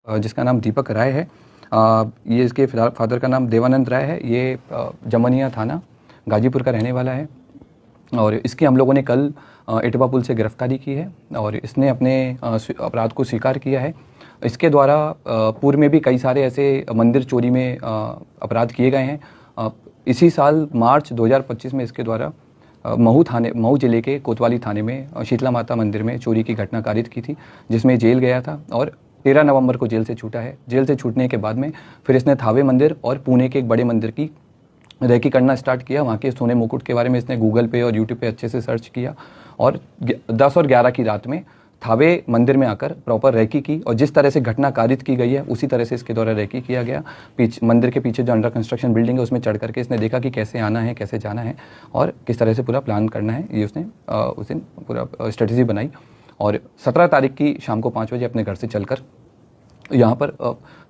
जिसका नाम दीपक राय है। ये इसके फादर का नाम देवानंद राय है। ये जमनिया थाना गाजीपुर का रहने वाला है और इसकी हम लोगों ने कल इटवा पुल से गिरफ्तारी की है और इसने अपने अपराध को स्वीकार किया है। इसके द्वारा पूर्व में भी कई सारे ऐसे मंदिर चोरी में अपराध किए गए हैं। इसी साल मार्च 2025 में इसके द्वारा मऊ जिले के कोतवाली थाने में शीतला माता मंदिर में चोरी की घटना कारित की थी, जिसमें जेल गया था और 13 नवंबर को जेल से छूटा है। जेल से छूटने के बाद में फिर इसने थावे मंदिर और पुणे के एक बड़े मंदिर की रेकी करना स्टार्ट किया। वहाँ के सोने मुकुट के बारे में इसने गूगल पे और यूट्यूब पे अच्छे से सर्च किया और 10 और 11 की रात में थावे मंदिर में आकर प्रॉपर रेकी की और जिस तरह से घटना कारित की गई है उसी तरह से इसके द्वारा रेकी किया गया। मंदिर के पीछे जो अंडर कंस्ट्रक्शन बिल्डिंग है उसमें चढ़ करके इसने देखा कि कैसे आना है, कैसे जाना है और किस तरह से पूरा प्लान करना है। ये उसने उस दिन पूरा स्ट्रेटजी बनाई और 17 तारीख की शाम को 5 बजे अपने घर से चलकर यहाँ पर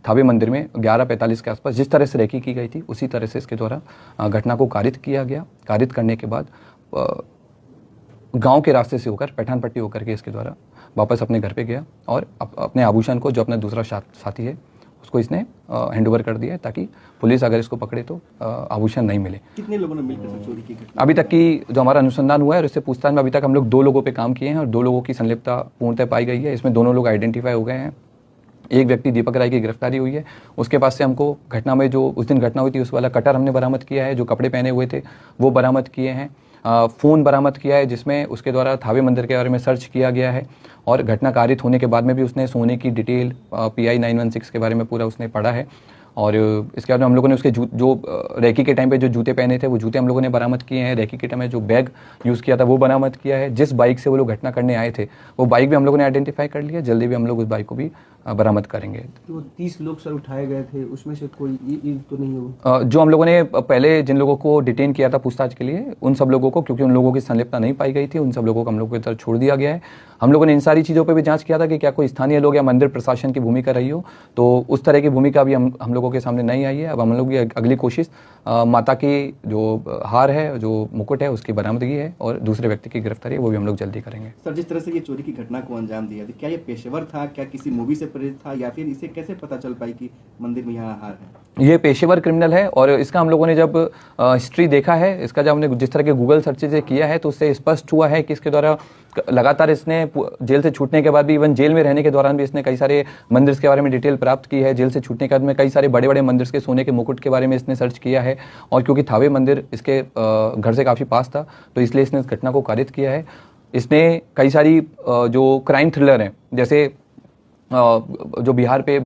थावे मंदिर में 11:45 के आसपास जिस तरह से रेकी की गई थी उसी तरह से इसके द्वारा घटना को कारित किया गया। कारित करने के बाद गांव के रास्ते से होकर पैठान पट्टी होकर के इसके द्वारा वापस अपने घर पे गया और अपने आभूषण को, जो अपना दूसरा साथी है, उसको इसने हैंडओवर कर दिया है ताकि पुलिस अगर इसको पकड़े तो आभूषण नहीं मिले। कितने लोगों ने मिलकर चोरी की घटना? अभी तक की जो हमारा अनुसंधान हुआ है और इससे पूछताछ में अभी तक हम लोग 2 लोगों पे काम किए हैं और 2 लोगों की संलिप्तता पूर्णतः पाई गई है। इसमें दोनों लोग आइडेंटिफाई हो गए हैं। एक व्यक्ति दीपक राय की गिरफ्तारी हुई है। उसके पास से हमको घटना में जो उस दिन घटना हुई थी उस वाला कटर हमने बरामद किया है, जो कपड़े पहने हुए थे वो बरामद किए हैं। फ़ोन बरामद किया है जिसमें उसके द्वारा थावे मंदिर के बारे में सर्च किया गया है और घटना कारित होने के बाद में भी उसने सोने की डिटेल PI 916 के बारे में पूरा उसने पढ़ा है। और इसके बाद हम लोगों ने उसके जो रेकी के टाइम पे जो जूते पहने थे वो जूते हम लोगों ने बरामद किए हैं। रेकी के टाइम में जो बैग यूज़ किया था वो बरामद किया है। जिस बाइक से वो लोग घटना करने आए थे वो बाइक भी हम लोगों ने आइडेंटिफाई कर लिया। जल्दी भी हम लोग उस बाइक को भी बरामद करेंगे। तो 30 लोग सर उठाए गए थे, उसमें से कोई ये तो नहीं हुआ? जो हम लोगों ने पहले जिन लोगों को डिटेन किया था पूछताछ के लिए, उन सब लोगों को, क्योंकि उन लोगों की संलिप्तता नहीं पाई गई थी, उन सब लोगों को हम लोगों की तरफ छोड़ दिया गया है। हम लोगों ने इन सारी चीज़ों पे भी जांच किया था कि क्या कोई स्थानीय लोग या मंदिर प्रशासन की भूमिका रही हो, तो उस तरह की भूमिका भी हम लोगों के सामने नहीं आई है। अब हम लोग की अगली कोशिश माता की जो हार है, जो मुकुट है, उसकी बरामदगी है और दूसरे व्यक्ति की गिरफ्तारी है वो भी हम लोग जल्दी करेंगे। सर, जिस तरह से ये चोरी की घटना को अंजाम दिया, क्या ये पेशेवर था, क्या किसी मूवी से प्रेरित था, या फिर इसे कैसे पता चल पाई कि मंदिर में यहाँ हार है? ये पेशेवर क्रिमिनल है और इसका हम लोगों ने जब हिस्ट्री देखा है, इसका जब हमने जिस तरह के गूगल सर्चेज किया है तो उससे स्पष्ट हुआ है कि इसके द्वारा लगातार इसने जेल से छूटने के बाद भी, इवन जेल में रहने के दौरान भी इसने कई सारे मंदिर के बारे में डिटेल प्राप्त की है। जेल से छूटने के बाद में कई सारे बड़े बड़े मंदिर के सोने के मुकुट के बारे में इसने सर्च किया है और क्योंकि थावे मंदिर इसके घर से काफ़ी पास था तो इसलिए इसने इस घटना को कारित किया है। इसने कई सारी जो क्राइम थ्रिलर हैं, जैसे जो बिहार पे